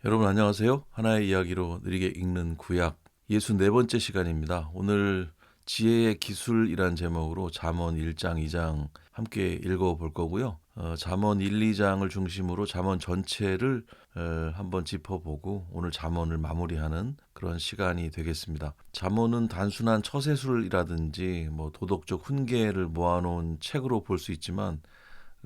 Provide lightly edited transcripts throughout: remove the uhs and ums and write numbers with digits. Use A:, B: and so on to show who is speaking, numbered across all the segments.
A: 여러분 안녕하세요. 하나의 이야기로 느리게 읽는 구약 64번째 시간입니다. 오늘 지혜의 기술이란 제목으로 잠언 1장, 2장 함께 읽어볼 거고요. 잠언 1, 2장을 중심으로 잠언 전체를 한번 짚어보고 오늘 잠언을 마무리하는 그런 시간이 되겠습니다. 잠언은 단순한 처세술이라든지 도덕적 훈계를 모아놓은 책으로 볼 수 있지만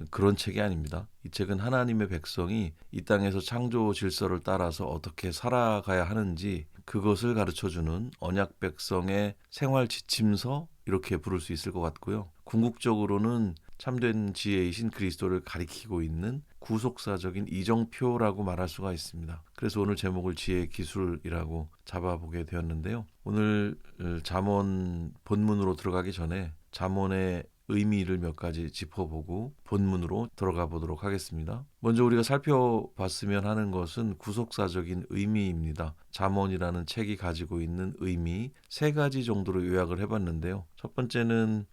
A: 그런 책이 아닙니다. 이 책은 하나님의 백성이 이 땅에서 창조 질서를 따라서 어떻게 살아가야 하는지 그것을 가르쳐주는 언약 백성의 생활 지침서 이렇게 부를 수 있을 것 같고요. 궁극적으로는 참된 지혜이신 그리스도를 가리키고 있는 구속사적인 이정표라고 말할 수가 있습니다. 그래서 오늘 제목을 지혜의 기술이라고 잡아보게 되었는데요. 오늘 잠언 본문으로 들어가기 전에 잠언의 의미를 몇 가지 짚어보고 본문으로 들어가 보도록 하겠습니다. 먼저 우리가 살펴봤으면 하는 것은 구속사적인 의미입니다. 잠언이라는 책이 가지고 있는 의미 세 가지 정도로 요약을 해봤는데요. 첫 번째는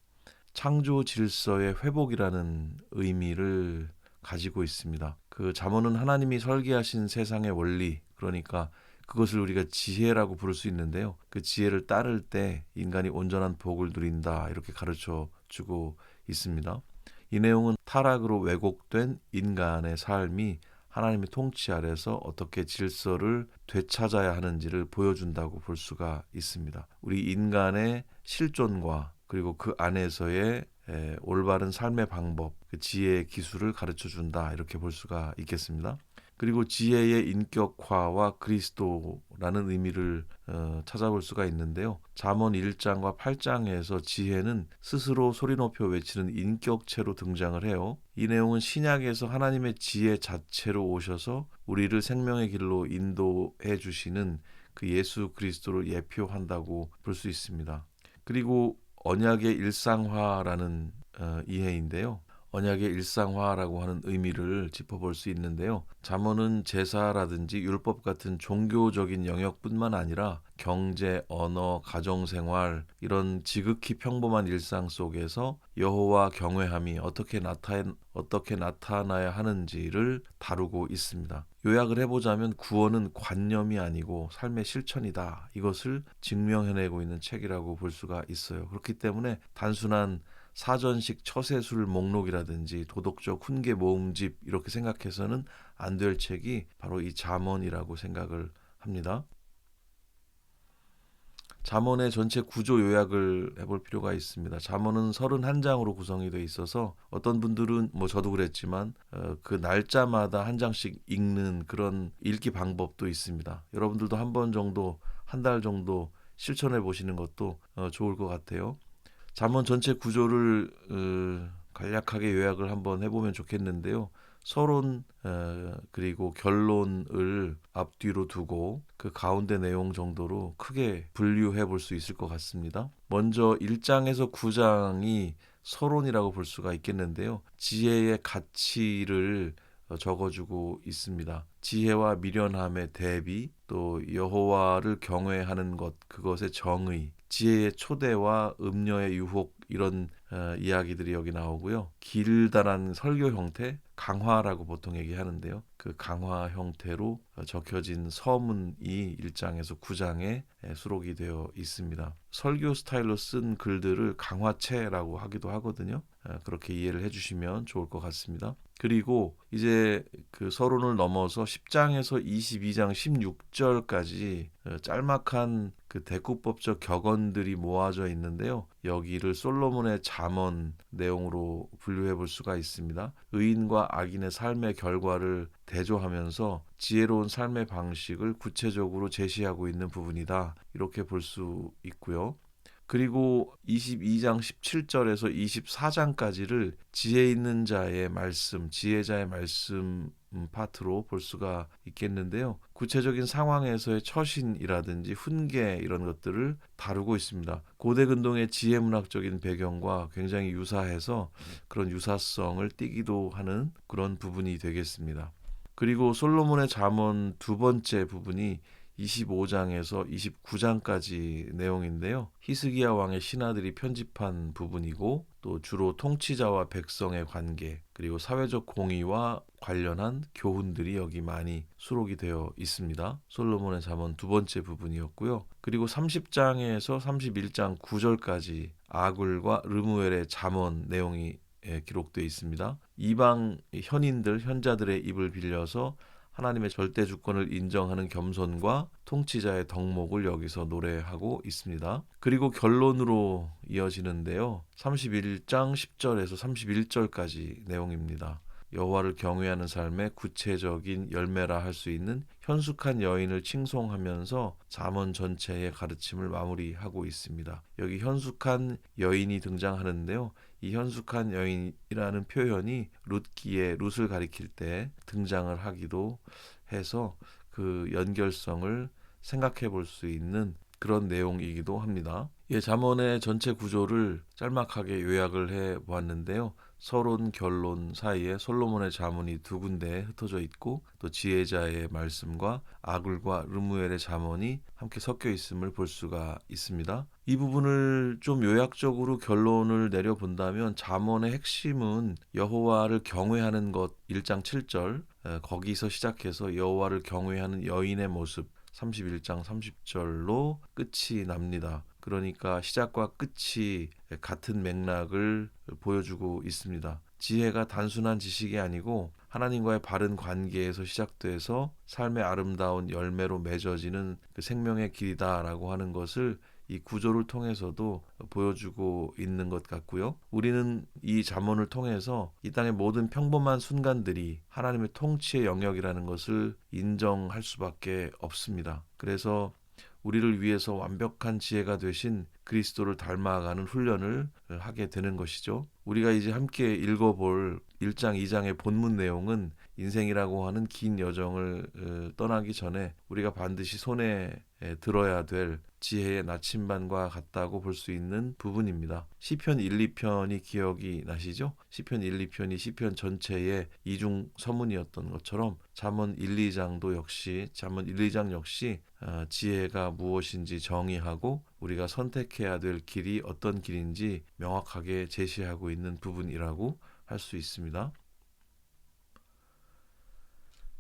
A: 창조 질서의 회복이라는 의미를 가지고 있습니다. 그 잠언은 하나님이 설계하신 세상의 원리, 그러니까 그것을 우리가 지혜라고 부를 수 있는데요. 그 지혜를 따를 때 인간이 온전한 복을 누린다 이렇게 가르쳐 주고 있습니다. 이 내용은 타락으로 왜곡된 인간의 삶이 하나님의 통치 아래서 어떻게 질서를 되찾아야 하는지를 보여준다고 볼 수가 있습니다. 우리 인간의 실존과 그리고 그 안에서의 올바른 삶의 방법, 그 지혜의 기술을 가르쳐 준다 이렇게 볼 수가 있겠습니다. 그리고 지혜의 인격화와 그리스도라는 의미를 찾아볼 수가 있는데요. 잠언 1장과 8장에서 지혜는 스스로 소리 높여 외치는 인격체로 등장을 해요. 이 내용은 신약에서 하나님의 지혜 자체로 오셔서 우리를 생명의 길로 인도해 주시는 그 예수 그리스도를 예표한다고 볼 수 있습니다. 그리고 언약의 일상화라는 이해인데요. 언약의 일상화라고 하는 의미를 짚어볼 수 있는데요. 잠언은 제사라든지 율법 같은 종교적인 영역뿐만 아니라 경제, 언어, 가정생활 이런 지극히 평범한 일상 속에서 여호와 경외함이 어떻게 나타나야 하는지를 다루고 있습니다. 요약을 해보자면 구원은 관념이 아니고 삶의 실천이다. 이것을 증명해내고 있는 책이라고 볼 수가 있어요. 그렇기 때문에 단순한 사전식 처세술 목록이라든지 도덕적 훈계 모음집 이렇게 생각해서는 안 될 책이 바로 이 잠언이라고 생각을 합니다. 잠언의 전체 구조 요약을 해볼 필요가 있습니다. 잠언은 31장으로 구성이 되어 있어서 어떤 분들은 저도 그랬지만 그 날짜마다 한 장씩 읽는 그런 읽기 방법도 있습니다. 여러분들도 한 번 정도 한 달 정도 실천해 보시는 것도 좋을 것 같아요. 잠언 전체 구조를 간략하게 요약을 한번 해보면 좋겠는데요. 서론 그리고 결론을 앞뒤로 두고 그 가운데 내용 정도로 크게 분류해 볼 수 있을 것 같습니다. 먼저 1장에서 9장이 서론이라고 볼 수가 있겠는데요. 지혜의 가치를 적어주고 있습니다. 지혜와 미련함의 대비, 또 여호와를 경외하는 것, 그것의 정의, 지혜의 초대와 음녀의 유혹 이런 이야기들이 여기 나오고요. 길다란 설교 형태, 강화라고 보통 얘기하는데요. 그 강화 형태로 적혀진 서문이 1장에서 9장에 수록이 되어 있습니다. 설교 스타일로 쓴 글들을 강화체라고 하기도 하거든요. 그렇게 이해를 해주시면 좋을 것 같습니다. 그리고 이제 그 서론을 넘어서 10장에서 22장 16절까지 짤막한 그 대구법적 격언들이 모아져 있는데요. 여기를 솔로몬의 잠언 내용으로 분류해 볼 수가 있습니다. 의인과 악인의 삶의 결과를 대조하면서 지혜로운 삶의 방식을 구체적으로 제시하고 있는 부분이다. 이렇게 볼 수 있고요. 그리고 22장 17절에서 24장까지를 지혜 있는 자의 말씀, 지혜자의 말씀 파트로 볼 수가 있겠는데요. 구체적인 상황에서의 처신이라든지 훈계 이런 것들을 다루고 있습니다. 고대 근동의 지혜 문학적인 배경과 굉장히 유사해서 그런 유사성을 띠기도 하는 그런 부분이 되겠습니다. 그리고 솔로몬의 잠언 두 번째 부분이 25장에서 29장까지 내용인데요. 히스기야 왕의 신하들이 편집한 부분이고 또 주로 통치자와 백성의 관계 그리고 사회적 공의와 관련한 교훈들이 여기 많이 수록이 되어 있습니다. 솔로몬의 잠언 두 번째 부분이었고요. 그리고 30장에서 31장 9절까지 아굴과 르무엘의 잠언 내용이 기록되어 있습니다. 이방 현인들, 현자들의 입을 빌려서 하나님의 절대 주권을 인정하는 겸손과 통치자의 덕목을 여기서 노래하고 있습니다. 그리고 결론으로 이어지는데요. 31장 10절에서 31절까지 내용입니다. 여호와를 경외하는 삶의 구체적인 열매라 할 수 있는 현숙한 여인을 칭송하면서 잠언 전체의 가르침을 마무리하고 있습니다. 여기 현숙한 여인이 등장하는데요. 이 현숙한 여인이라는 표현이 룻기의 룻을 가리킬 때 등장을 하기도 해서 그 연결성을 생각해 볼 수 있는 그런 내용이기도 합니다. 잠언의 전체 구조를 짤막하게 요약을 해 보았는데요. 서론, 결론 사이에 솔로몬의 잠언이 두 군데에 흩어져 있고 또 지혜자의 말씀과 아굴과 르무엘의 잠언이 함께 섞여 있음을 볼 수가 있습니다. 이 부분을 좀 요약적으로 결론을 내려본다면 잠언의 핵심은 여호와를 경외하는 것 1장 7절 거기서 시작해서 여호와를 경외하는 여인의 모습 31장 30절로 끝이 납니다. 그러니까 시작과 끝이 같은 맥락을 보여주고 있습니다. 지혜가 단순한 지식이 아니고 하나님과의 바른 관계에서 시작돼서 삶의 아름다운 열매로 맺어지는 그 생명의 길이다라고 하는 것을 이 구조를 통해서도 보여주고 있는 것 같고요. 우리는 이 잠언을 통해서 이 땅의 모든 평범한 순간들이 하나님의 통치의 영역이라는 것을 인정할 수밖에 없습니다. 그래서 우리를 위해서 완벽한 지혜가 되신 그리스도를 닮아가는 훈련을 하게 되는 것이죠. 우리가 이제 함께 읽어볼 1장, 2장의 본문 내용은 인생이라고 하는 긴 여정을 떠나기 전에 우리가 반드시 손에 들어야 될 지혜의 나침반과 같다고 볼 수 있는 부분입니다. 시편 1, 2편이 기억이 나시죠? 시편 1, 2편이 시편 전체의 이중 서문이었던 것처럼 잠언 1, 2장도 역시 잠언 1, 2장 역시 지혜가 무엇인지 정의하고 우리가 선택해야 될 길이 어떤 길인지 명확하게 제시하고 있는 부분이라고 할 수 있습니다.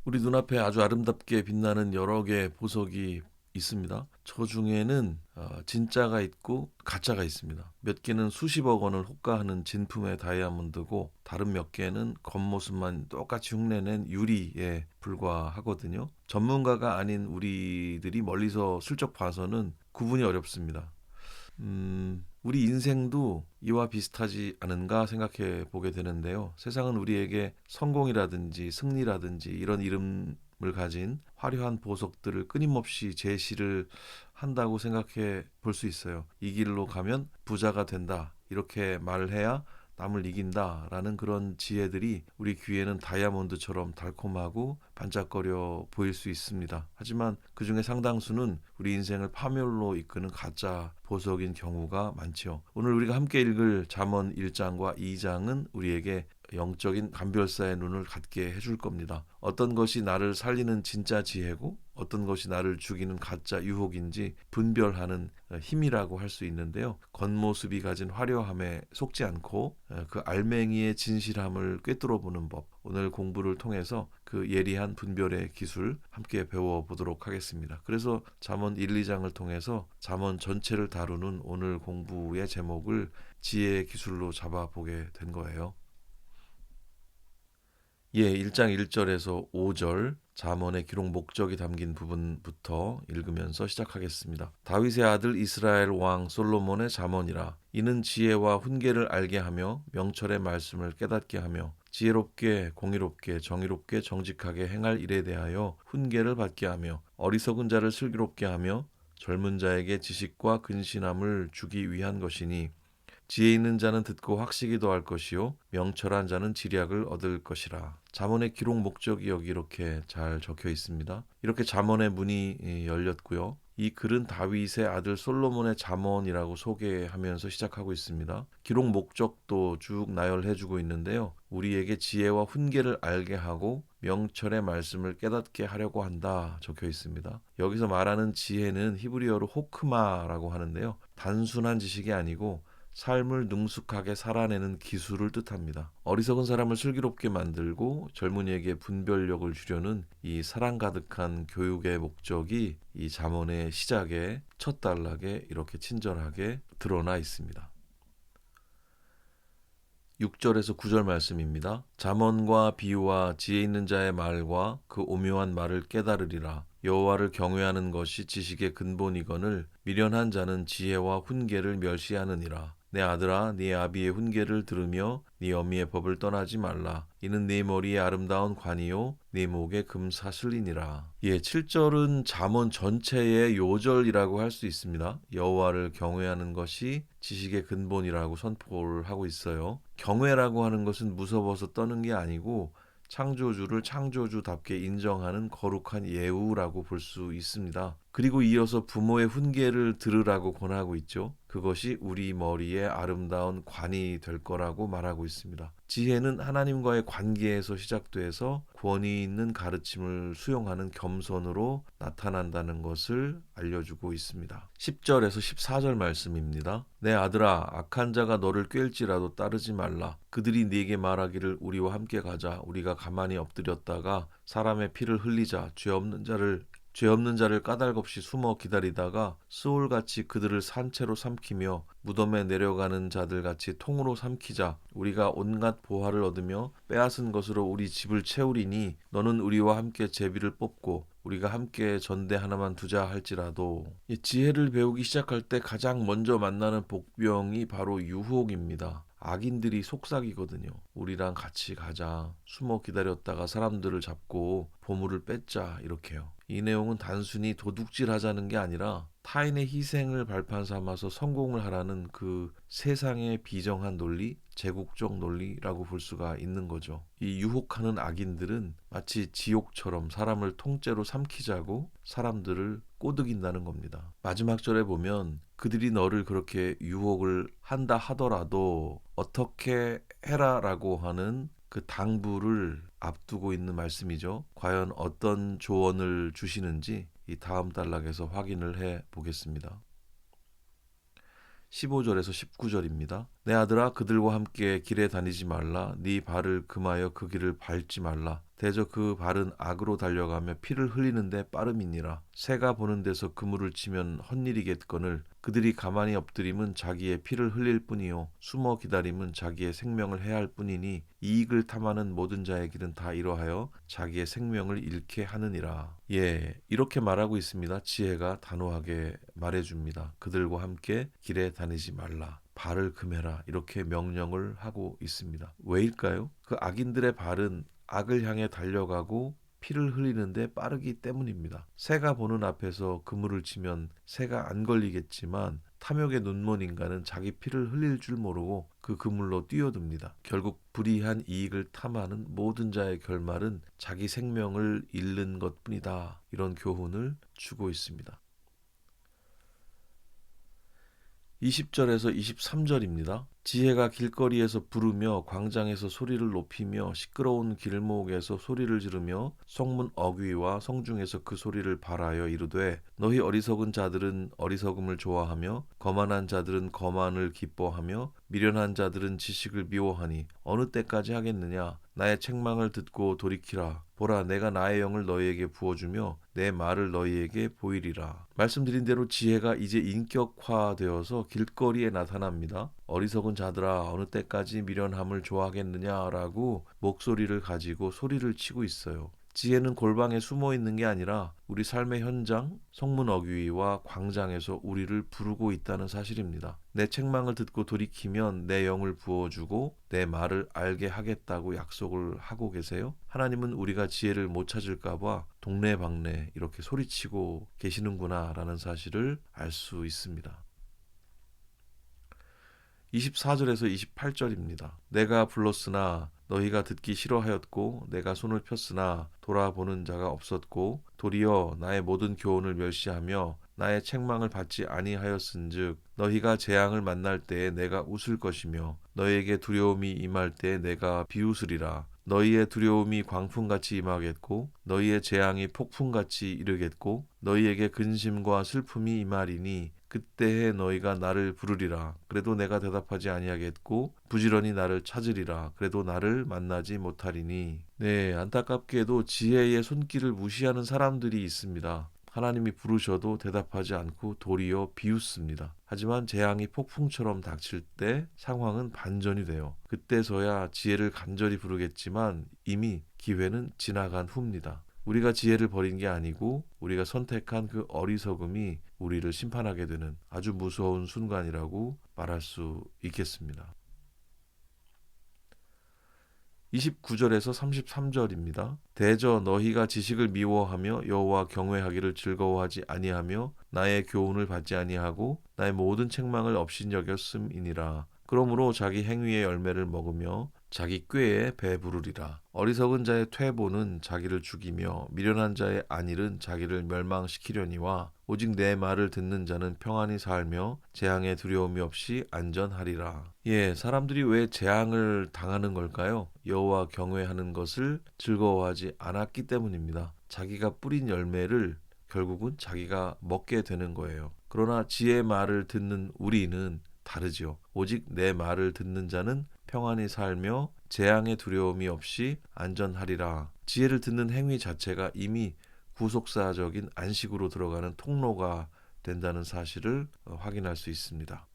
A: 우리 눈앞에 아주 아름답게 빛나는 여러 개의 보석이 있습니다. 저 중에는 진짜가 있고 가짜가 있습니다. 몇 개는 수십억 원을 호가하는 진품의 다이아몬드고 다른 몇 개는 겉모습만 똑같이 흉내낸 유리에 불과하거든요. 전문가가 아닌 우리들이 멀리서 슬쩍 봐서는 구분이 어렵습니다. 우리 인생도 이와 비슷하지 않은가 생각해 보게 되는데요. 세상은 우리에게 성공이라든지 승리라든지 이런 이름을 가진 화려한 보석들을 끊임없이 제시를 한다고 생각해 볼 수 있어요. 이 길로 가면 부자가 된다. 이렇게 말을 해야 남을 이긴다라는 그런 지혜들이 우리 귀에는 다이아몬드처럼 달콤하고 반짝거려 보일 수 있습니다. 하지만 그 중에 상당수는 우리 인생을 파멸로 이끄는 가짜 보석인 경우가 많죠. 오늘 우리가 함께 읽을 잠언 1장과 2장은 우리에게 영적인 감별사의 눈을 갖게 해줄 겁니다. 어떤 것이 나를 살리는 진짜 지혜고 어떤 것이 나를 죽이는 가짜 유혹인지 분별하는 힘이라고 할 수 있는데요. 겉모습이 가진 화려함에 속지 않고 그 알맹이의 진실함을 꿰뚫어보는 법. 오늘 공부를 통해서 그 예리한 분별의 기술 함께 배워보도록 하겠습니다. 그래서 잠언 1, 2장을 통해서 잠언 전체를 다루는 오늘 공부의 제목을 지혜의 기술로 잡아보게 된 거예요. 1장 1절에서 5절 잠언의 기록 목적이 담긴 부분부터 읽으면서 시작하겠습니다. 다윗의 아들 이스라엘 왕 솔로몬의 잠언이라. 이는 지혜와 훈계를 알게 하며 명철의 말씀을 깨닫게 하며 지혜롭게 공의롭게 정의롭게 정직하게 행할 일에 대하여 훈계를 받게 하며 어리석은 자를 슬기롭게 하며 젊은 자에게 지식과 근신함을 주기 위한 것이니 지혜 있는 자는 듣고 확실히 더할 것이요 명철한 자는 지략을 얻을 것이라. 잠언의 기록 목적이 여기 이렇게 잘 적혀 있습니다. 이렇게 잠언의 문이 열렸고요. 이 글은 다윗의 아들 솔로몬의 잠언이라고 소개하면서 시작하고 있습니다. 기록 목적도 쭉 나열해주고 있는데요. 우리에게 지혜와 훈계를 알게 하고 명철의 말씀을 깨닫게 하려고 한다 적혀 있습니다. 여기서 말하는 지혜는 히브리어로 호크마라고 하는데요. 단순한 지식이 아니고 삶을 능숙하게 살아내는 기술을 뜻합니다. 어리석은 사람을 슬기롭게 만들고 젊은이에게 분별력을 주려는 이 사랑 가득한 교육의 목적이 이 잠언의 시작에 첫 단락에 이렇게 친절하게 드러나 있습니다. 6절에서 9절 말씀입니다. 잠언과 비유와 지혜 있는 자의 말과 그 오묘한 말을 깨달으리라. 여호와를 경외하는 것이 지식의 근본이거늘 미련한 자는 지혜와 훈계를 멸시하느니라. 내 아들아, 네 아비의 훈계를 들으며 네 어미의 법을 떠나지 말라. 이는 네 머리에 아름다운 관이요 네 목에 금사슬이니라. 7절은 잠언 전체의 요절이라고 할 수 있습니다. 여호와를 경외하는 것이 지식의 근본이라고 선포를 하고 있어요. 경외라고 하는 것은 무서워서 떠는 게 아니고 창조주를 창조주답게 인정하는 거룩한 예우라고 볼 수 있습니다. 그리고 이어서 부모의 훈계를 들으라고 권하고 있죠. 그것이 우리 머리에 아름다운 관이 될 거라고 말하고 있습니다. 지혜는 하나님과의 관계에서 시작돼서 권위 있는 가르침을 수용하는 겸손으로 나타난다는 것을 알려주고 있습니다. 10절에서 14절 말씀입니다. 내 아들아, 악한 자가 너를 꾀일지라도 따르지 말라. 그들이 네게 말하기를 우리와 함께 가자. 우리가 가만히 엎드렸다가 사람의 피를 흘리자. 죄 없는 자를 까닭없이 숨어 기다리다가 스올같이 그들을 산채로 삼키며 무덤에 내려가는 자들같이 통으로 삼키자. 우리가 온갖 보화를 얻으며 빼앗은 것으로 우리 집을 채우리니 너는 우리와 함께 제비를 뽑고 우리가 함께 전대 하나만 두자 할지라도. 지혜를 배우기 시작할 때 가장 먼저 만나는 복병이 바로 유혹입니다. 악인들이 속삭이거든요. 우리랑 같이 가자. 숨어 기다렸다가 사람들을 잡고 보물을 뺏자. 이렇게요. 이 내용은 단순히 도둑질하자는 게 아니라 타인의 희생을 발판 삼아서 성공을 하라는 그 세상의 비정한 논리, 제국적 논리라고 볼 수가 있는 거죠. 이 유혹하는 악인들은 마치 지옥처럼 사람을 통째로 삼키자고 사람들을 꼬드긴다는 겁니다. 마지막 절에 보면 그들이 너를 그렇게 유혹을 한다 하더라도 어떻게 해라라고 하는 그 당부를 앞두고 있는 말씀이죠. 과연 어떤 조언을 주시는지 이 다음 단락에서 확인을 해 보겠습니다. 15절에서 19절입니다. 내 아들아, 그들과 함께 길에 다니지 말라. 네 발을 금하여 그 길을 밟지 말라. 대저 그 발은 악으로 달려가며 피를 흘리는데 빠름이니라. 새가 보는 데서 그물을 치면 헛일이겠거늘 그들이 가만히 엎드림은 자기의 피를 흘릴 뿐이요 숨어 기다림은 자기의 생명을 해할 뿐이니 이익을 탐하는 모든 자의 길은 다 이러하여 자기의 생명을 잃게 하느니라. 이렇게 말하고 있습니다. 지혜가 단호하게 말해줍니다. 그들과 함께 길에 다니지 말라. 발을 금해라. 이렇게 명령을 하고 있습니다. 왜일까요? 그 악인들의 발은 악을 향해 달려가고 피를 흘리는데 빠르기 때문입니다. 새가 보는 앞에서 그물을 치면 새가 안 걸리겠지만 탐욕의 눈먼 인간은 자기 피를 흘릴 줄 모르고 그 그물로 뛰어듭니다. 결국 불이한 이익을 탐하는 모든 자의 결말은 자기 생명을 잃는 것뿐이다. 이런 교훈을 주고 있습니다. 20절에서 23절입니다. 지혜가 길거리에서 부르며 광장에서 소리를 높이며 시끄러운 길목에서 소리를 지르며 성문 어귀와 성중에서 그 소리를 발하여 이르되 너희 어리석은 자들은 어리석음을 좋아하며 거만한 자들은 거만을 기뻐하며 미련한 자들은 지식을 미워하니 어느 때까지 하겠느냐. 나의 책망을 듣고 돌이키라. 보라, 내가 나의 영을 너희에게 부어주며 내 말을 너희에게 보이리라. 말씀드린 대로 지혜가 이제 인격화되어서 길거리에 나타납니다. 어리석은 자들아, 어느 때까지 미련함을 좋아하겠느냐라고 목소리를 가지고 소리를 치고 있어요. 지혜는 골방에 숨어 있는 게 아니라 우리 삶의 현장, 성문 어귀와 광장에서 우리를 부르고 있다는 사실입니다. 내 책망을 듣고 돌이키면 내 영을 부어주고 내 말을 알게 하겠다고 약속을 하고 계세요. 하나님은 우리가 지혜를 못 찾을까 봐 동네방네 이렇게 소리치고 계시는구나 라는 사실을 알 수 있습니다. 24절에서 28절입니다. 내가 불렀으나 너희가 듣기 싫어하였고 내가 손을 폈으나 돌아보는 자가 없었고 도리어 나의 모든 교훈을 멸시하며 나의 책망을 받지 아니하였은즉 너희가 재앙을 만날 때에 내가 웃을 것이며 너희에게 두려움이 임할 때에 내가 비웃으리라. 너희의 두려움이 광풍같이 임하겠고 너희의 재앙이 폭풍같이 이르겠고 너희에게 근심과 슬픔이 임하리니 그때에 너희가 나를 부르리라. 그래도 내가 대답하지 아니하겠고 부지런히 나를 찾으리라. 그래도 나를 만나지 못하리니. 네, 안타깝게도 지혜의 손길을 무시하는 사람들이 있습니다. 하나님이 부르셔도 대답하지 않고 도리어 비웃습니다. 하지만 재앙이 폭풍처럼 닥칠 때 상황은 반전이 돼요. 그때서야 지혜를 간절히 부르겠지만 이미 기회는 지나간 후입니다. 우리가 지혜를 버린 게 아니고 우리가 선택한 그 어리석음이 우리를 심판하게 되는 아주 무서운 순간이라고 말할 수 있겠습니다. 29절에서 33절입니다. 대저 너희가 지식을 미워하며 여호와 경외하기를 즐거워하지 아니하며 나의 교훈을 받지 아니하고 나의 모든 책망을 업신여겼음이니라. 그러므로 자기 행위의 열매를 먹으며 자기 꾀에 배부르리라. 어리석은 자의 퇴보는 자기를 죽이며 미련한 자의 안일은 자기를 멸망시키려니와 오직 내 말을 듣는 자는 평안히 살며 재앙에 두려움이 없이 안전하리라. 예, 사람들이 왜 재앙을 당하는 걸까요? 여호와 경외하는 것을 즐거워하지 않았기 때문입니다. 자기가 뿌린 열매를 결국은 자기가 먹게 되는 거예요. 그러나 지혜의 말을 듣는 우리는 다르지요. 오직 내 말을 듣는 자는 평안히 살며 재앙의 두려움이 없이 안전하리라. 지혜를 듣는 행위 자체가 이미 구속사적인 안식으로 들어가는 통로가 된다는 사실을 확인할 수 있습니다.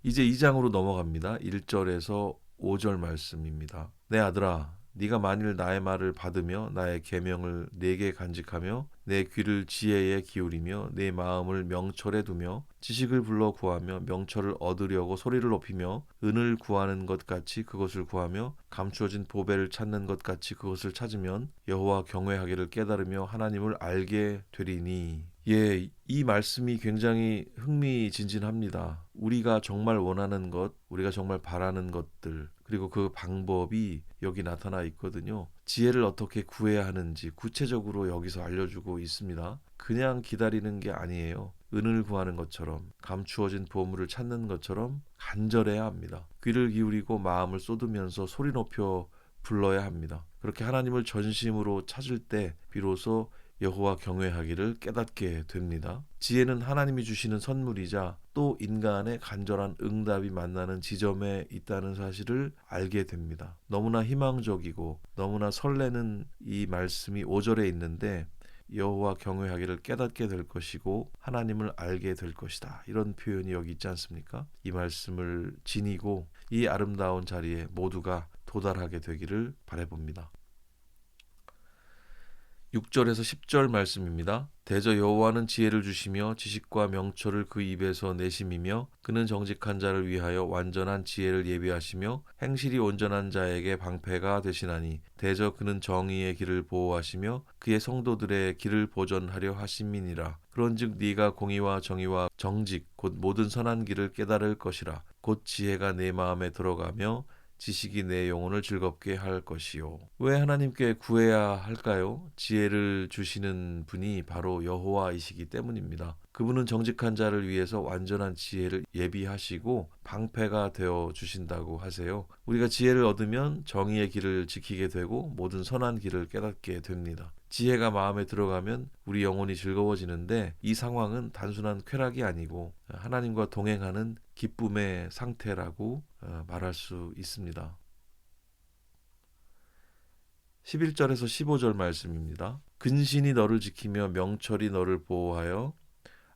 A: 이제 2장으로 넘어갑니다. 1절에서 5절 말씀입니다. 내 아들아, 네가 만일 나의 말을 받으며 나의 계명을 내게 간직하며 내 귀를 지혜에 기울이며 내 마음을 명철에 두며 지식을 불러 구하며 명철을 얻으려고 소리를 높이며 은을 구하는 것 같이 그것을 구하며 감추어진 보배를 찾는 것 같이 그것을 찾으면 여호와 경외하기를 깨달으며 하나님을 알게 되리니. 예, 이 말씀이 굉장히 흥미진진합니다. 우리가 정말 원하는 것, 우리가 정말 바라는 것들, 그리고 그 방법이 여기 나타나 있거든요. 지혜를 어떻게 구해야 하는지 구체적으로 여기서 알려주고 있습니다. 그냥 기다리는 게 아니에요. 은을 구하는 것처럼, 감추어진 보물을 찾는 것처럼 간절해야 합니다. 귀를 기울이고 마음을 쏟으면서 소리 높여 불러야 합니다. 그렇게 하나님을 전심으로 찾을 때 비로소 여호와 경외하기를 깨닫게 됩니다. 지혜는 하나님이 주시는 선물이자 또 인간의 간절한 응답이 만나는 지점에 있다는 사실을 알게 됩니다. 너무나 희망적이고 너무나 설레는 이 말씀이 5절에 있는데 여호와 경외하기를 깨닫게 될 것이고 하나님을 알게 될 것이다. 이런 표현이 여기 있지 않습니까? 이 말씀을 지니고 이 아름다운 자리에 모두가 도달하게 되기를 바라봅니다. 6절에서 10절 말씀입니다. 대저 여호와는 지혜를 주시며 지식과 명철을 그 입에서 내심이며 그는 정직한 자를 위하여 완전한 지혜를 예비하시며 행실이 온전한 자에게 방패가 되시나니 대저 그는 정의의 길을 보호하시며 그의 성도들의 길을 보전하려 하심이니라. 그런즉 네가 공의와 정의와 정직 곧 모든 선한 길을 깨달을 것이라. 곧 지혜가 내 마음에 들어가며 지식이 내 영혼을 즐겁게 할 것이요. 왜 하나님께 구해야 할까요? 지혜를 주시는 분이 바로 여호와이시기 때문입니다. 그분은 정직한 자를 위해서 완전한 지혜를 예비하시고 방패가 되어 주신다고 하세요. 우리가 지혜를 얻으면 정의의 길을 지키게 되고 모든 선한 길을 깨닫게 됩니다. 지혜가 마음에 들어가면 우리 영혼이 즐거워지는데 이 상황은 단순한 쾌락이 아니고 하나님과 동행하는 기쁨의 상태라고 말할 수 있습니다. 11절에서 15절 말씀입니다. 근신이 너를 지키며 명철이 너를 보호하여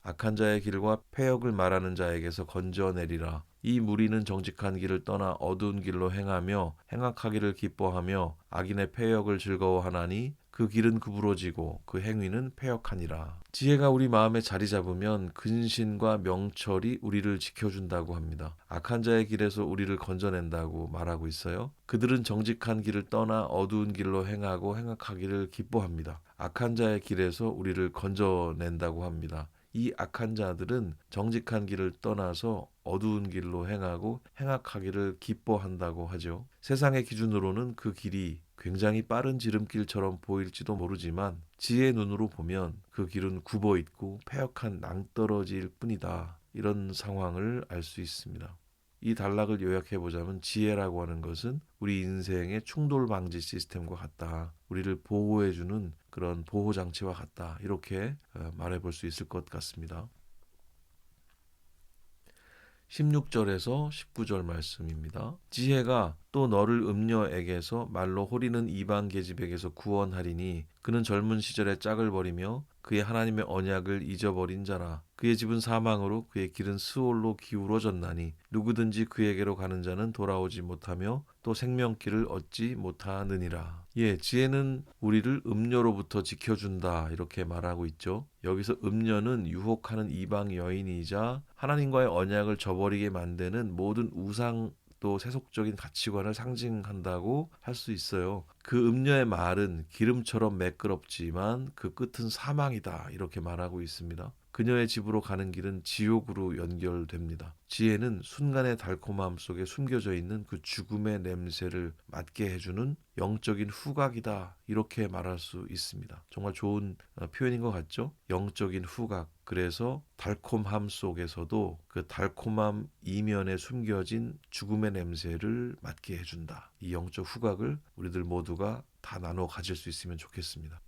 A: 악한 자의 길과 패역을 말하는 자에게서 건져내리라. 이 무리는 정직한 길을 떠나 어두운 길로 행하며 행악하기를 기뻐하며 악인의 패역을 즐거워하나니 그 길은 구부러지고 그 행위는 패역하니라. 지혜가 우리 마음에 자리 잡으면 근신과 명철이 우리를 지켜준다고 합니다. 악한 자의 길에서 우리를 건져낸다고 말하고 있어요. 그들은 정직한 길을 떠나 어두운 길로 행하고 행악하기를 기뻐합니다. 악한 자의 길에서 우리를 건져낸다고 합니다. 이 악한 자들은 정직한 길을 떠나서 어두운 길로 행하고 행악하기를 기뻐한다고 하죠. 세상의 기준으로는 그 길이 굉장히 빠른 지름길처럼 보일지도 모르지만 지혜의 눈으로 보면 그 길은 굽어 있고 패역한 낭떠러지일 뿐이다. 이런 상황을 알 수 있습니다. 이 단락을 요약해 보자면 지혜라고 하는 것은 우리 인생의 충돌 방지 시스템과 같다. 우리를 보호해 주는 그런 보호 장치와 같다. 이렇게 말해 볼 수 있을 것 같습니다. 16절에서 19절 말씀입니다. 지혜가 또 너를 음녀에게서 말로 호리는 이방 계집에게서 구원하리니 그는 젊은 시절에 짝을 버리며 그의 하나님의 언약을 잊어버린 자라. 그의 집은 사망으로 그의 길은 스올로 기울어졌나니 누구든지 그에게로 가는 자는 돌아오지 못하며 또 생명길을 얻지 못하느니라. 예, 지혜는 우리를 음녀로부터 지켜준다 이렇게 말하고 있죠. 여기서 음녀는 유혹하는 이방 여인이자 하나님과의 언약을 저버리게 만드는 모든 우상 또 세속적인 가치관을 상징한다고 할 수 있어요. 그 음녀의 말은 기름처럼 매끄럽지만 그 끝은 사망이다 이렇게 말하고 있습니다. 그녀의 집으로 가는 길은 지옥으로 연결됩니다. 지혜는 순간의 달콤함 속에 숨겨져 있는 그 죽음의 냄새를 맡게 해주는 영적인 후각이다 이렇게 말할 수 있습니다. 정말 좋은 표현인 것 같죠? 영적인 후각. 그래서 달콤함 속에서도 그 달콤함 이면에 숨겨진 죽음의 냄새를 맡게 해준다. 이 영적 후각을 우리들 모두가 다 나눠 가질 수 있으면 좋겠습니다.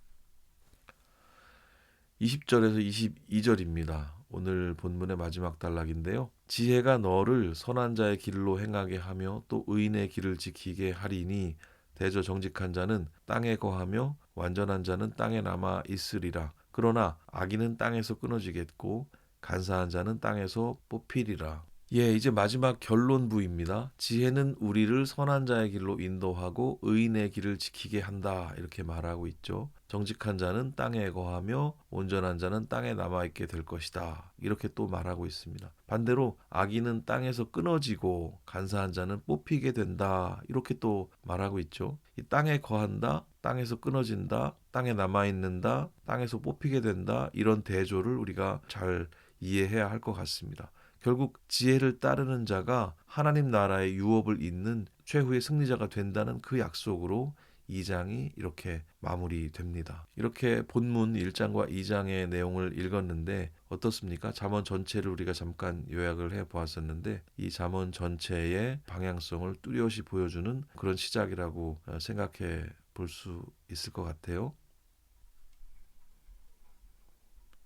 A: 20절에서 22절입니다. 오늘 본문의 마지막 단락인데요. 지혜가 너를 선한 자의 길로 행하게 하며 또 의인의 길을 지키게 하리니 대저 정직한 자는 땅에 거하며 완전한 자는 땅에 남아 있으리라. 그러나 악인은 땅에서 끊어지겠고 간사한 자는 땅에서 뽑히리라. 예, 이제 마지막 결론부입니다. 지혜는 우리를 선한 자의 길로 인도하고 의인의 길을 지키게 한다. 이렇게 말하고 있죠. 정직한 자는 땅에 거하며 온전한 자는 땅에 남아있게 될 것이다. 이렇게 또 말하고 있습니다. 반대로 악인은 땅에서 끊어지고 간사한 자는 뽑히게 된다. 이렇게 또 말하고 있죠. 이 땅에 거한다, 땅에서 끊어진다, 땅에 남아있는다, 땅에서 뽑히게 된다. 이런 대조를 우리가 잘 이해해야 할 것 같습니다. 결국 지혜를 따르는 자가 하나님 나라의 유업을 잇는 최후의 승리자가 된다는 그 약속으로 2장이 이렇게 마무리됩니다. 이렇게 본문 1장과 2장의 내용을 읽었는데 어떻습니까? 잠언 전체를 우리가 잠깐 요약을 해보았었는데 이 잠언 전체의 방향성을 뚜렷이 보여주는 그런 시작이라고 생각해 볼 수 있을 것 같아요.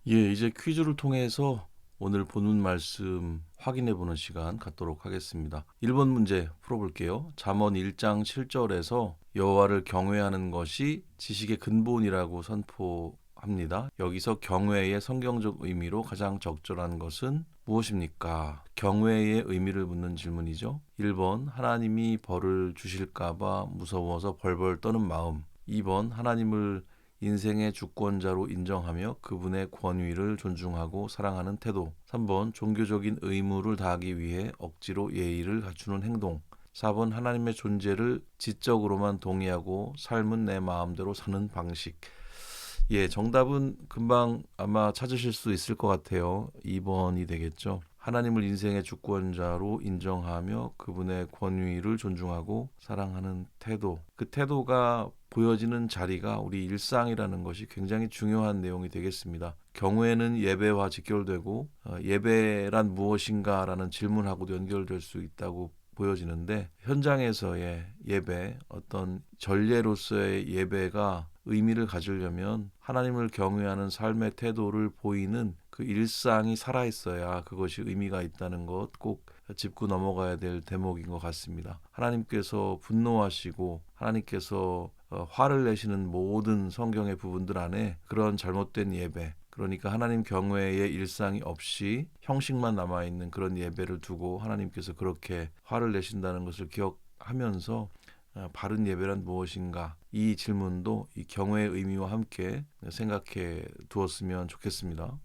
A: 예, 이제 퀴즈를 통해서 오늘 본문 말씀 확인해 보는 시간 갖도록 하겠습니다. 1번 문제 풀어볼게요. 잠언 1장 7절에서 여호와를 경외하는 것이 지식의 근본이라고 선포합니다. 여기서 경외의 성경적 의미로 가장 적절한 것은 무엇입니까? 경외의 의미를 묻는 질문이죠. 1번 하나님이 벌을 주실까봐 무서워서 벌벌 떠는 마음. 2번 하나님을 인생의 주권자로 인정하며 그분의 권위를 존중하고 사랑하는 태도. 3번 종교적인 의무를 다하기 위해 억지로 예의를 갖추는 행동. 4번 하나님의 존재를 지적으로만 동의하고 삶은 내 마음대로 사는 방식. 예, 정답은 금방 아마 찾으실 수 있을 것 같아요. 2번이 되겠죠. 하나님을 인생의 주권자로 인정하며 그분의 권위를 존중하고 사랑하는 태도. 그 태도가 보여지는 자리가 우리 일상이라는 것이 굉장히 중요한 내용이 되겠습니다. 경우에는 예배와 직결되고 예배란 무엇인가라는 질문하고도 연결될 수 있다고 보여지는데 현장에서의 예배, 어떤 전례로서의 예배가 의미를 가지려면 하나님을 경외하는 삶의 태도를 보이는 그 일상이 살아있어야 그것이 의미가 있다는 것 꼭 짚고 넘어가야 될 대목인 것 같습니다. 하나님께서 분노하시고 하나님께서 화를 내시는 모든 성경의 부분들 안에 그런 잘못된 예배, 그러니까 하나님 경외의 일상이 없이 형식만 남아있는 그런 예배를 두고 하나님께서 그렇게 화를 내신다는 것을 기억하면서 바른 예배란 무엇인가? 이 질문도 이 경외의 의미와 함께 생각해 두었으면 좋겠습니다.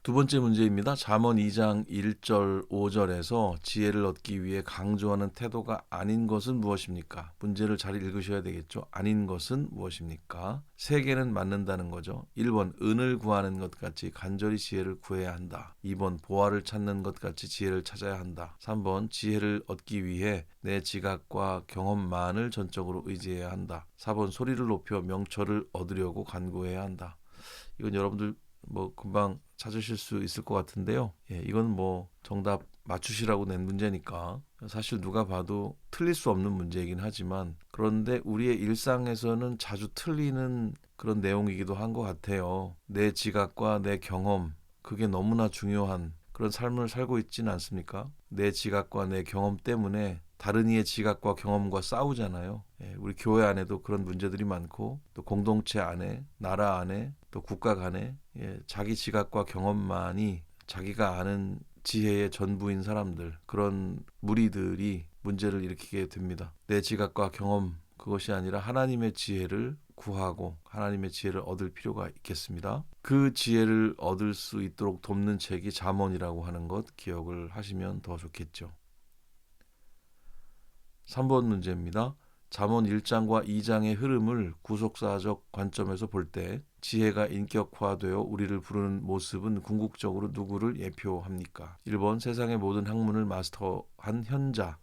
A: 두 번째 문제입니다. 잠언 2장 1절 5절에서 지혜를 얻기 위해 강조하는 태도가 아닌 것은 무엇입니까? 문제를 잘 읽으셔야 되겠죠. 아닌 것은 무엇입니까? 세 개는 맞는다는 거죠. 1번 은을 구하는 것 같이 간절히 지혜를 구해야 한다. 2번 보화를 찾는 것 같이 지혜를 찾아야 한다. 3번 지혜를 얻기 위해 내 지각과 경험만을 전적으로 의지해야 한다. 4번 소리를 높여 명철을 얻으려고 간구해야 한다. 이건 여러분들 뭐 금방 찾으실 수 있을 것 같은데요. 예, 이건 뭐 정답 맞추시라고 낸 문제니까 사실 누가 봐도 틀릴 수 없는 문제이긴 하지만, 그런데 우리의 일상에서는 자주 틀리는 그런 내용이기도 한 것 같아요. 내 지각과 내 경험, 그게 너무나 중요한 그런 삶을 살고 있지는 않습니까? 내 지각과 내 경험 때문에 다른 이의 지각과 경험과 싸우잖아요. 예, 우리 교회 안에도 그런 문제들이 많고, 또 공동체 안에, 나라 안에, 또 국가 간에, 예, 자기 지각과 경험만이 자기가 아는 지혜의 전부인 사람들, 그런 무리들이 문제를 일으키게 됩니다. 내 지각과 경험, 그것이 아니라 하나님의 지혜를 구하고 하나님의 지혜를 얻을 필요가 있겠습니다. 그 지혜를 얻을 수 있도록 돕는 책이 잠언이라고 하는 것 기억을 하시면 더 좋겠죠. 3번 문제입니다. 잠언 1장과 2장의 흐름을 구속사적 관점에서 볼 때 지혜가 인격화되어 우리를 부르는 모습은 궁극적으로 누구를 예표합니까? 1번 세상의 모든 학문을 마스터한 현자,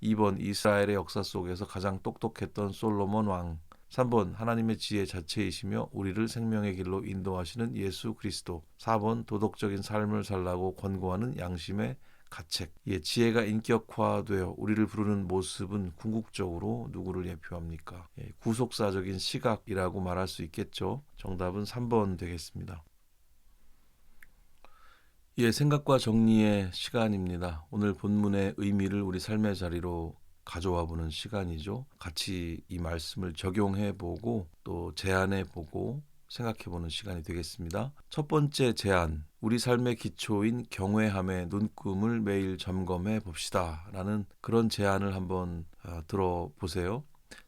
A: 2번 이스라엘의 역사 속에서 가장 똑똑했던 솔로몬 왕, 3번 하나님의 지혜 자체이시며 우리를 생명의 길로 인도하시는 예수 그리스도, 4번 도덕적인 삶을 살라고 권고하는 양심의 가책. 예, 지혜가 인격화되어 우리를 부르는 모습은 궁극적으로 누구를 예표합니까? 예, 구속사적인 시각이라고 말할 수 있겠죠. 정답은 3번 되겠습니다. 예, 생각과 정리의 시간입니다. 오늘 본문의 의미를 우리 삶의 자리로 가져와 보는 시간이죠. 같이 이 말씀을 적용해 보고 또 제안해 보고 생각해 보는 시간이 되겠습니다. 첫 번째 제안, 우리 삶의 기초인 경외함의 눈금을 매일 점검해 봅시다 라는 그런 제안을 한번 들어보세요.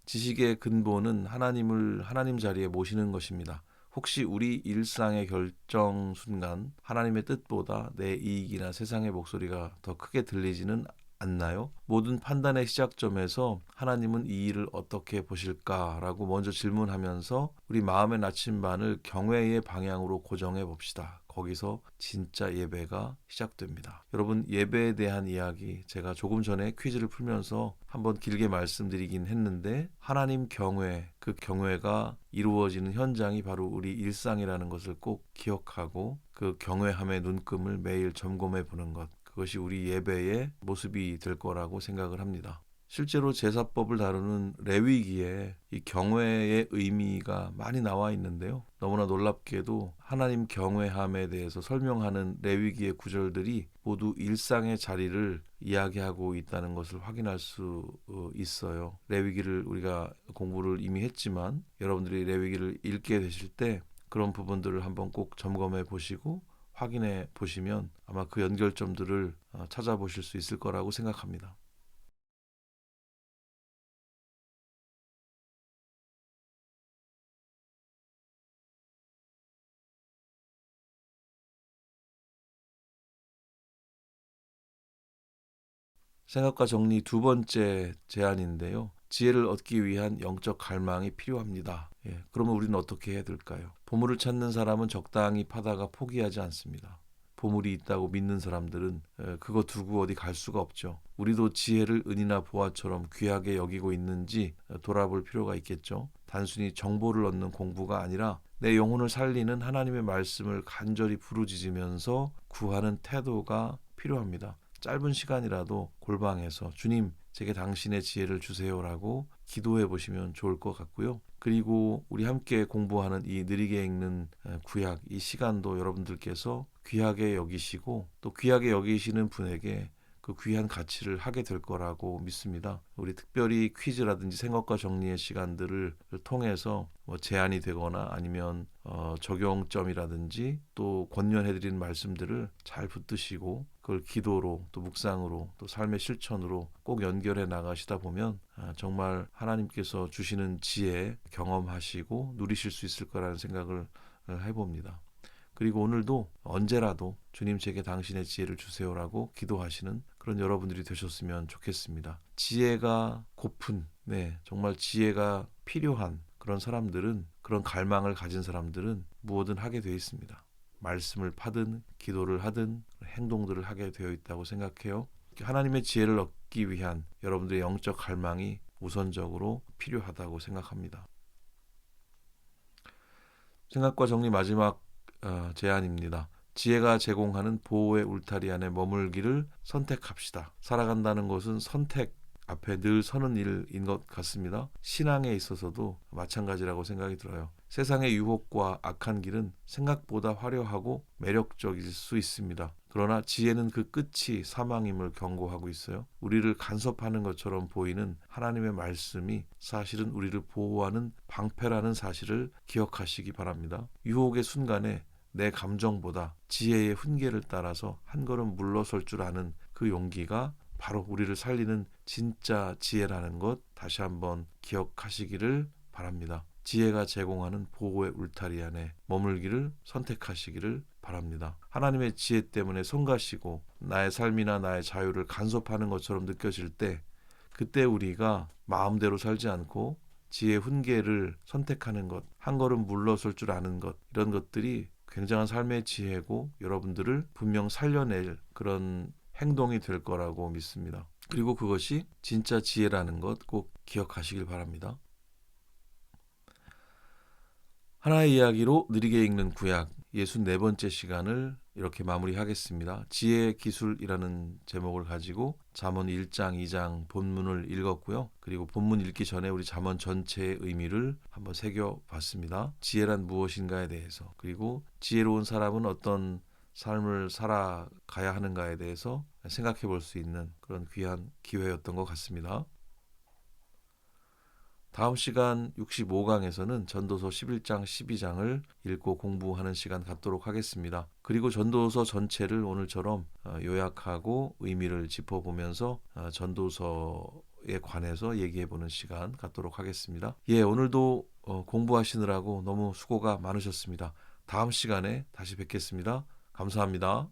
A: 지식의 근본은 하나님을 하나님 자리에 모시는 것입니다. 혹시 우리 일상의 결정 순간 하나님의 뜻보다 내 이익이나 세상의 목소리가 더 크게 들리지는 않나요? 모든 판단의 시작점에서 하나님은 이 일을 어떻게 보실까라고 먼저 질문하면서 우리 마음의 나침반을 경외의 방향으로 고정해 봅시다. 거기서 진짜 예배가 시작됩니다. 여러분, 예배에 대한 이야기 제가 조금 전에 퀴즈를 풀면서 한번 길게 말씀드리긴 했는데, 하나님 경외, 그 경외가 이루어지는 현장이 바로 우리 일상이라는 것을 꼭 기억하고 그 경외함의 눈금을 매일 점검해 보는 것, 그것이 우리 예배의 모습이 될 거라고 생각을 합니다. 실제로 제사법을 다루는 레위기에 이 경외의 의미가 많이 나와 있는데요. 너무나 놀랍게도 하나님 경외함에 대해서 설명하는 레위기의 구절들이 모두 일상의 자리를 이야기하고 있다는 것을 확인할 수 있어요. 레위기를 우리가 공부를 이미 했지만 여러분들이 레위기를 읽게 되실 때 그런 부분들을 한번 꼭 점검해 보시고 확인해 보시면 아마 그 연결점들을 찾아보실 수 있을 거라고 생각합니다. 생각과 정리 두 번째 제안인데요. 지혜를 얻기 위한 영적 갈망이 필요합니다. 예, 그러면 우리는 어떻게 해야 될까요? 보물을 찾는 사람은 적당히 파다가 포기하지 않습니다. 보물이 있다고 믿는 사람들은 그거 두고 어디 갈 수가 없죠. 우리도 지혜를 은이나 보화처럼 귀하게 여기고 있는지 돌아볼 필요가 있겠죠. 단순히 정보를 얻는 공부가 아니라 내 영혼을 살리는 하나님의 말씀을 간절히 부르짖으면서 구하는 태도가 필요합니다. 짧은 시간이라도 골방에서 주님, 제게 당신의 지혜를 주세요라고 기도해 보시면 좋을 것 같고요. 그리고 우리 함께 공부하는 이 느리게 읽는 구약, 이 시간도 여러분들께서 귀하게 여기시고 또 귀하게 여기시는 분에게 그 귀한 가치를 하게 될 거라고 믿습니다. 우리 특별히 퀴즈라든지 생각과 정리의 시간들을 통해서 뭐 제안이 되거나 아니면 적용점이라든지 또 권면해드리는 말씀들을 잘 붙드시고 그걸 기도로 또 묵상으로 또 삶의 실천으로 꼭 연결해 나가시다 보면 정말 하나님께서 주시는 지혜 경험하시고 누리실 수 있을 거라는 생각을 해봅니다. 그리고 오늘도 언제라도 주님 제게 당신의 지혜를 주세요라고 기도하시는 그런 여러분들이 되셨으면 좋겠습니다. 지혜가 고픈, 네, 정말 지혜가 필요한 그런 사람들은, 그런 갈망을 가진 사람들은 무엇든 하게 되어 있습니다. 말씀을 파든 기도를 하든 행동들을 하게 되어 있다고 생각해요. 하나님의 지혜를 얻기 위한 여러분들의 영적 갈망이 우선적으로 필요하다고 생각합니다. 생각과 정리 마지막 제안입니다. 지혜가 제공하는 보호의 울타리 안에 머물기를 선택합시다. 살아간다는 것은 선택 앞에 늘 서는 일인 것 같습니다. 신앙에 있어서도 마찬가지라고 생각이 들어요. 세상의 유혹과 악한 길은 생각보다 화려하고 매력적일 수 있습니다. 그러나 지혜는 그 끝이 사망임을 경고하고 있어요. 우리를 간섭하는 것처럼 보이는 하나님의 말씀이 사실은 우리를 보호하는 방패라는 사실을 기억하시기 바랍니다. 유혹의 순간에 내 감정보다 지혜의 훈계를 따라서 한 걸음 물러설 줄 아는 그 용기가 바로 우리를 살리는 진짜 지혜라는 것 다시 한번 기억하시기를 바랍니다. 지혜가 제공하는 보호의 울타리 안에 머물기를 선택하시기를 바랍니다. 하나님의 지혜 때문에 성가시고 나의 삶이나 나의 자유를 간섭하는 것처럼 느껴질 때 그때 우리가 마음대로 살지 않고 지혜의 훈계를 선택하는 것, 한 걸음 물러설 줄 아는 것, 이런 것들이 굉장한 삶의 지혜고 여러분들을 분명 살려낼 그런 행동이 될 거라고 믿습니다. 그리고 그것이 진짜 지혜라는 것 꼭 기억하시길 바랍니다. 하나의 이야기로 느리게 읽는 구약 64번째 시간을 이렇게 마무리하겠습니다. 지혜의 기술이라는 제목을 가지고 잠언 1장, 2장 본문을 읽었고요. 그리고 본문 읽기 전에 우리 잠언 전체의 의미를 한번 새겨봤습니다. 지혜란 무엇인가에 대해서, 그리고 지혜로운 사람은 어떤 삶을 살아가야 하는가에 대해서 생각해 볼 수 있는 그런 귀한 기회였던 것 같습니다. 다음 시간 65강에서는 전도서 11장, 12장을 읽고 공부하는 시간 갖도록 하겠습니다. 그리고 전도서 전체를 오늘처럼 요약하고 의미를 짚어보면서 전도서에 관해서 얘기해보는 시간 갖도록 하겠습니다. 오늘도 공부하시느라고 너무 수고가 많으셨습니다. 다음 시간에 다시 뵙겠습니다. 감사합니다.